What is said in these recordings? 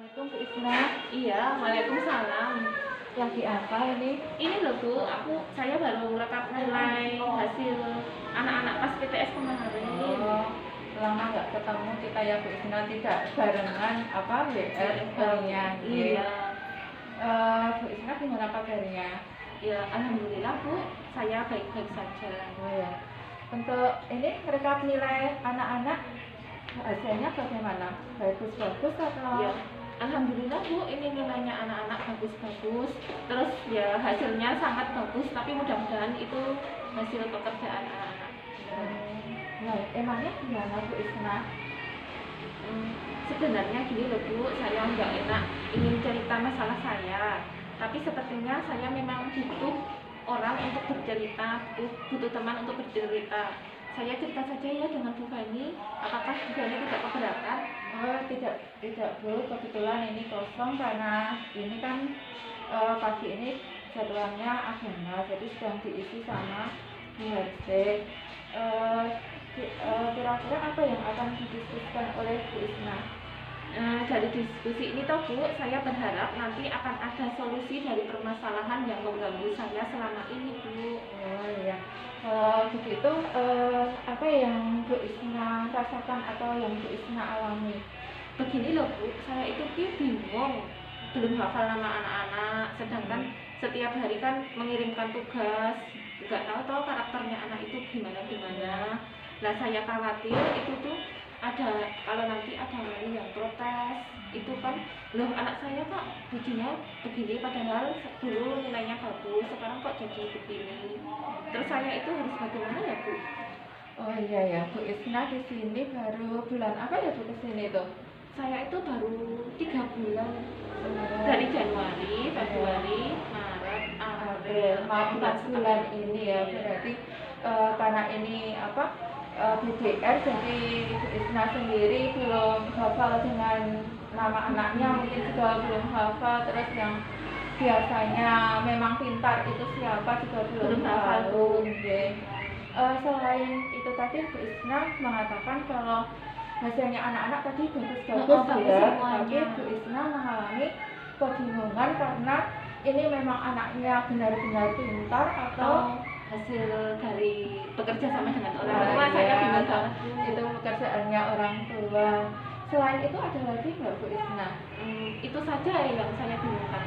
Assalamualaikum Bu Isna. Iya, waalaikumsalam. Lagi apa ini? Ini loh Bu, saya baru rekap nilai hasil anak-anak pas PTS kemarin. Oh, lama nggak ketemu kita ya Bu Isna, tidak barengan apa WR harinya. Iya. Bu Isna gimana kabarnya? Ya, alhamdulillah Bu, saya baik-baik saja. Oh ya. Untuk ini rekap nilai anak-anak hasilnya bagaimana? Bagus-bagus atau? Ya, alhamdulillah Bu, ini nilainya anak-anak bagus-bagus. Terus ya hasilnya sangat bagus, tapi mudah-mudahan itu hasil pekerjaan anak-anak. Nah, emangnya gimana Bu Isna? Sebenarnya gini loh Bu, saya nggak enak ingin cerita masalah saya, tapi sepertinya saya memang butuh orang untuk bercerita, butuh teman untuk bercerita. Saya cerita saja ya dengan Bu Fani. Apakah Bu Fani tidak keberatan? Oh, tidak Bu, kebetulan ini kosong karena ini kan pagi ini jadwalnya agenda, jadi sedang diisi sama Bu Herse. Kira-kira apa yang akan didiskusikan oleh Bu Isna? Dari diskusi ini toh Bu, saya berharap nanti akan ada solusi dari permasalahan yang mengganggu saya selama ini Bu. Oh iya, kalau begitu apa yang Bu Isna rasakan atau yang Bu Isna alami? Begini loh Bu, saya itu bingung, belum hafal nama anak-anak, sedangkan setiap hari kan mengirimkan tugas, nggak tahu karakternya anak itu gimana. Nah saya khawatir itu tuh ada, kalau nanti ada wali yang protes, itu kan, loh anak saya kok bujinya begini, padahal dulu nilainya bagus, sekarang kok jadi begini. Terus saya itu harus bagaimana ya Bu? Oh iya ya, Bu Isna di sini baru bulan apa ya Bu kesini tuh? Saya itu baru 3 bulan, dari Januari, Februari, Maret, April, mau 4 bulan ini ya, berarti karena ini apa BDR, jadi Bu Isna sendiri belum hafal dengan nama anaknya, mungkin juga belum hafal, terus yang biasanya memang pintar itu siapa juga belum hafal tahu. Selain itu tadi Bu Isna mengatakan kalau hasilnya anak-anak tadi bagus-bagus ya, tapi Bu Isna mengalami kebingungan karena ini memang anaknya benar-benar pintar atau hasil dari bekerja sama dengan orang tua. Saya bingung banget itu pekerjaannya orang tua. Selain itu ada lagi nggak Bu Isna? Itu saja yang saya bingungkan.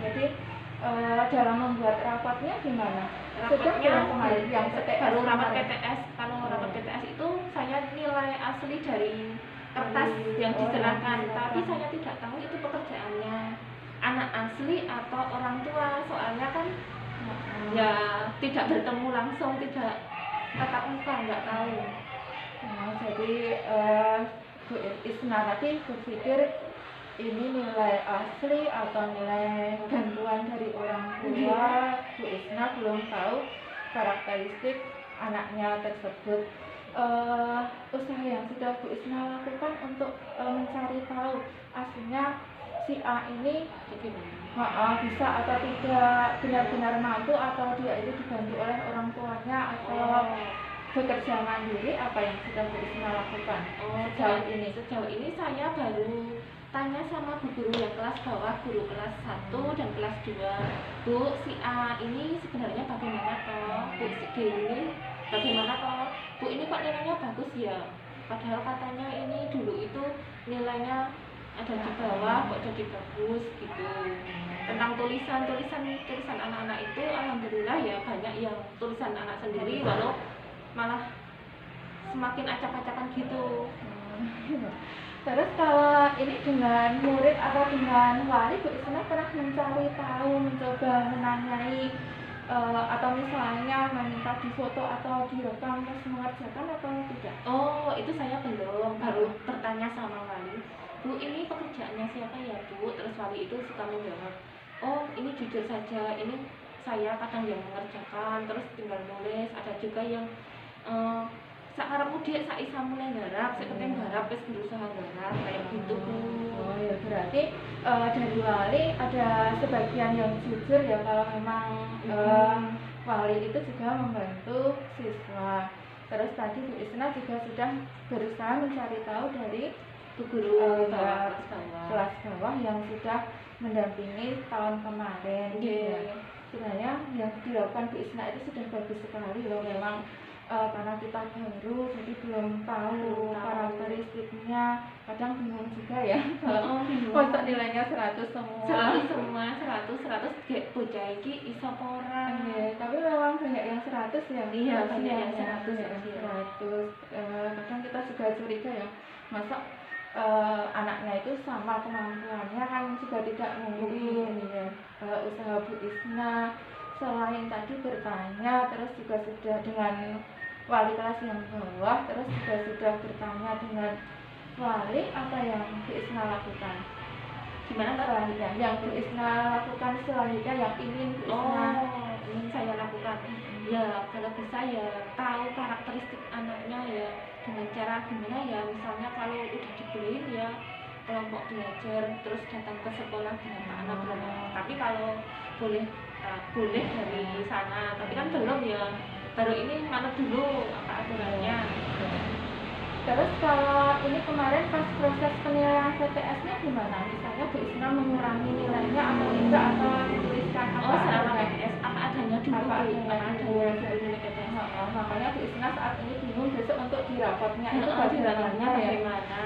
Jadi dalam membuat rapatnya gimana? Rapatnya kemarin yang PTS baru rapat kemarin. PTS. Kalau rapat PTS itu saya nilai asli dari kertas yang diserahkan, tapi saya tidak tahu itu pekerjaannya anak asli atau orang tua, soalnya kan ya tidak bertemu langsung, tidak tatap muka, nggak tahu. Jadi Bu Isna tadi berpikir ini nilai asli atau nilai bantuan dari orang tua. Bu Isna belum tahu karakteristik anaknya tersebut. Usaha yang sudah Bu Isna lakukan untuk mencari tahu aslinya si A ini bisa atau tidak, benar-benar mampu atau dia itu dibantu oleh orang tuanya atau bekerja mandiri, apa yang sudah Bu Isna lakukan Sejauh ini saya baru tanya sama bu guru yang kelas bawah, guru kelas 1 dan kelas 2. Bu, si A ini sebenarnya bagaimana toh? Bu, si D ini bagaimana toh? Bu, ini kok nilainya bagus ya? Padahal katanya ini dulu itu nilainya ada di bawah, kok jadi bagus gitu. Tentang tulisan anak-anak itu alhamdulillah ya banyak yang tulisan anak sendiri, walau malah semakin acak-acakan gitu. Terus kalau ini dengan murid atau dengan wali, Bu Isna pernah mencari tahu, mencoba menanyai atau misalnya meminta difoto atau direkam pas mengerjakan atau tidak? Oh, itu saya belum, baru bertanya sama wali, Bu ini pekerjaannya siapa ya Bu? Terus wali itu suka menjawab, oh ini jujur saja, ini saya kadang yang mengerjakan, terus tinggal nulis. Ada juga yang sakarepmu dhek sak isa mulai garap, sing penting garap wis berusaha garap kayak gitu Bu. Oh ya, berarti dari wali ada sebagian yang jujur ya, kalau memang wali itu juga membantu siswa. Terus tadi Bu Isna juga sudah berusaha mencari tahu dari Bu guru kelas bawah. bawah yang sudah mendampingi tahun kemarin. Iya. Ya. Sebenarnya yang dilakukan Bu Isna itu sudah bagus sekali loh, memang karena kita baru jadi belum tahu karakteristiknya, kadang bingung juga ya masa nilainya 100 semua. 100 kayak bocah iki iso apa ora. Tapi memang banyak yang 100 ya. Iya, banyak yang 100. Kadang kita juga curiga ya, masa anaknya itu sama kemampuannya, kan juga tidak mungkin ya. Usaha Bu Isna selain tadi bertanya, terus juga sudah dengan wali kelas yang bawah, terus juga sudah bertanya dengan wali, apa yang Bu Isna lakukan? Gimana Selanjutnya yang Bu Isna lakukan selanjutnya, yang ingin Bu Isna ingin saya lakukan ya, kalau bisa ya tahu karakteristik anaknya ya, dengan cara gimana ya, misalnya kalau udah dibeliin ya kelompok belajar, terus datang ke sekolah dengan anak berapa. Tapi kalau boleh dari sana, tapi kan belum ya, baru ini mana dulu apa aturannya. Terus kalau ini kemarin pas proses penilaian PTS-nya gimana? Misalnya Bu Isna mengurangi nilainya atau tidak, atau dituliskan apa adanya PTS, apa adanya dulu. Makanya Bu Isna saat ini bingung besok untuk di rapotnya itu bagaimana ya.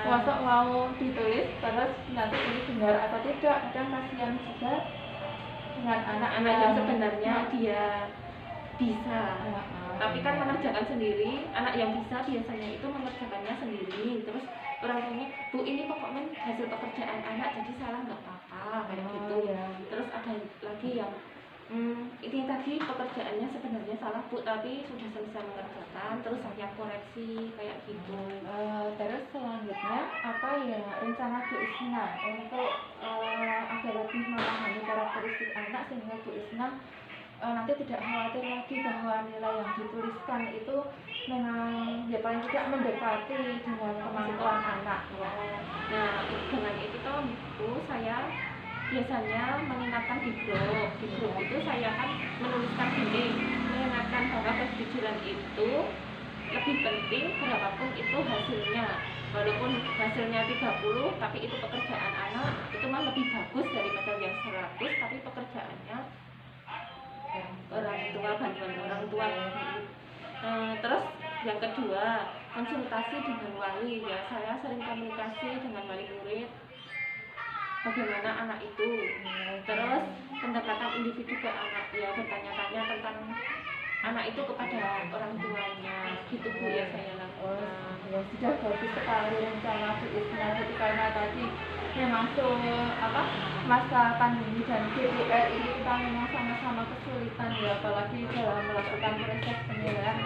Masuk mau ditulis terus nanti ini benar atau tidak, kadang kasihan juga dengan anak-anak yang sebenarnya dia bisa, tapi kan mengerjakan sendiri. Anak yang bisa biasanya itu mengerjakannya sendiri, terus orang tuanya, Bu ini pokoknya hasil pekerjaan anak, jadi salah nggak apa-apa kayak gitu ya. Terus ada lagi yang ini tadi pekerjaannya sebenarnya salah Bu, tapi sudah selesai mengerjakan, terus saya koreksi kayak gitu. Terus selanjutnya apa ya rencana Bu Isna untuk agar lebih memahami karakteristik anak, sehingga Bu Isna nanti tidak khawatir lagi bahwa nilai yang dituliskan itu memang ya paling tidak mendekati dengan kemampuan anak. Nah, dengan itu toh Bu, saya biasanya mengingatkan di grup itu saya kan menuliskan gini, mengingatkan bahwa kejujuran itu lebih penting berapapun itu hasilnya. Walaupun hasilnya 30, tapi itu pekerjaan anak, itu mah lebih bagus daripada yang 100 tapi pekerjaannya orang tua, bantuan orang tua. Terus yang kedua, konsultasi dengan wali ya. Saya sering komunikasi dengan wali murid bagaimana anak itu. Terus pendekatan individu ke anak ya, bertanya-tanya tentang anak itu kepada orang tuanya gitu Bu ya saya lakukan. Ya sudah bagus sekali rencana Bu Isna, jadi karena tadi memang masa pandemi dan GDR ini kita memang sama-sama kesulitan ya, apalagi dalam melakukan proses penilaian.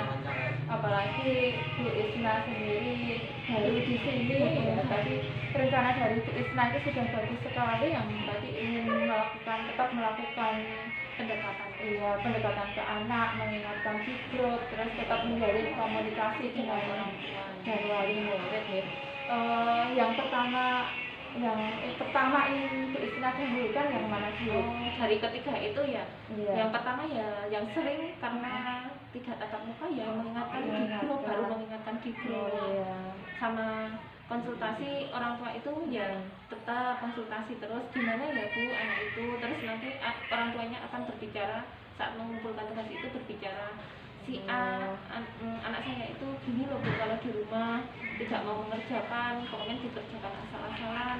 Apalagi Bu Isna sendiri baru di sini ya, tadi rencana dari Bu Isna itu sudah bagus sekali, yang tadi ingin tetap melakukan pendekatan ke anak, mengingatkan di grup, terus tetap menjalin komunikasi dengan orang tua dan wali murid ya. Yang pertama ingin Bu Isna dahulukan yang mana sih? Dari ketiga itu ya. Yang pertama ya yang sering karena tidak tatap muka ya, mengingatkan di grup, baru mengingatkan di grup. Sama konsultasi orang tua itu ya tetap konsultasi terus, gimana ya Bu anak itu, terus nanti orang tuanya akan berbicara saat mengumpulkan tugas itu, berbicara si anak saya itu gini loh Bu, kalau di rumah tidak mau mengerjakan, pokoknya dikerjakan asal-asalan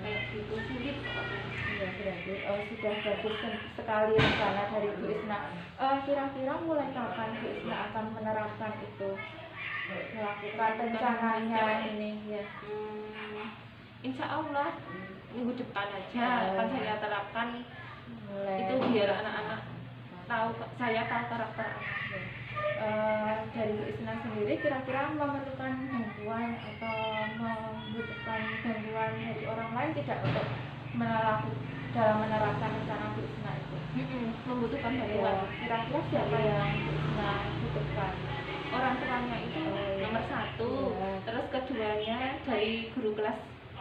kayak gitu, sulit pokoknya. Iya berarti sudah bagus sekali rencana dari Bu Isna. Kira-kira mulai kapan Bu Isna akan menerapkan itu, melakukan rencananya ini ya? Insya Allah minggu depan aja akan saya terapkan itu, biar anak-anak tahu, saya tahu karakter anaknya. Dari Bu Isna sendiri kira-kira memerlukan bantuan atau membutuhkan bantuan dari orang lain tidak untuk dalam menerapkan rencana Bu Isna itu? Membutuhkan bantuan. Kira-kira siapa yang Bu Isna butuhkan? Orang tuanya itu nomor 1, terus keduanya dari guru kelas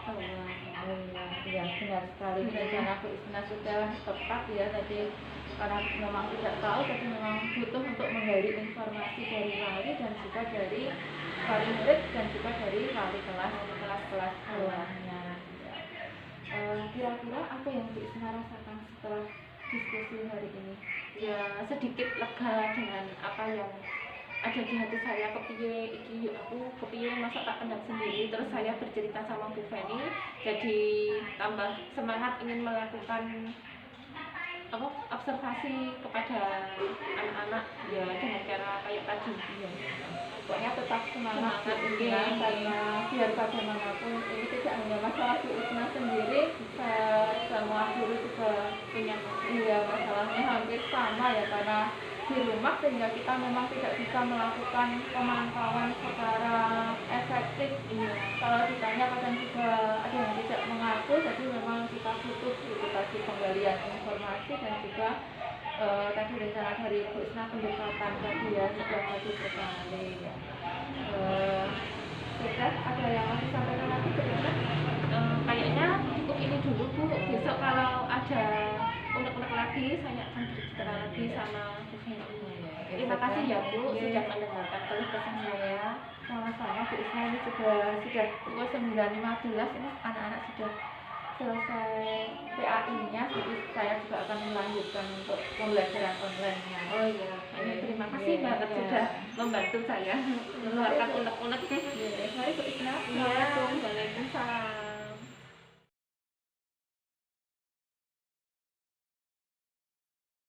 bawah. Oh iya, benar sekali. Rencana Bu Isna sudah tepat ya tadi, karena memang tidak tahu, tapi memang butuh untuk menggali informasi dari wali dan juga dari wali murid dan juga dari wali kelas bawahnya. Ya. Kira-kira apa yang Bu Isna rasakan setelah diskusi hari ini? Ya sedikit lega dengan apa yang ada di hati saya, kepiye iki aku kepiye masa tak pendam sendiri. Terus saya bercerita sama Bu Feni, jadi tambah semangat ingin melakukan apa observasi kepada anak-anak ya dengan cara kayak tadi. Iya. Pokoknya tetap semangat Bu Semangat, Isna, iya. karena biar bagaimanapun ini tidak hanya masalah Bu Isna sendiri, bisa semua guru juga Punya iya masalahnya hampir sama ya, karena di rumah sehingga kita memang tidak bisa melakukan pemantauan secara efektif. iya. Kalau ditanya kadang juga ada yang tidak mengaku, jadi memang kita butuh itu tadi penggalian informasi dan juga tadi rencana dari Bu Isna pendekatan tadi ya sudah bagus sekali ya. Sudah ada yang mau disampaikan lagi Bu Isna? Kayaknya cukup ini dulu Bu. Besok kalau ada unek-unek lagi saya akan berbicara lagi sama Bu Feni. Terima kasih ya Bu sudah mendengarkan keluh kesah saya. Sama-sama Bu Isna, ini sudah pukul 9.15, ini anak-anak sudah selesai PAI-nya, jadi saya juga akan melanjutkan untuk pembelajaran online-nya. Oh iya, ini terima kasih banget sudah membantu saya mengeluarkan unek-unek. Mari Bu Isna. Iya, Waalaikumsalam.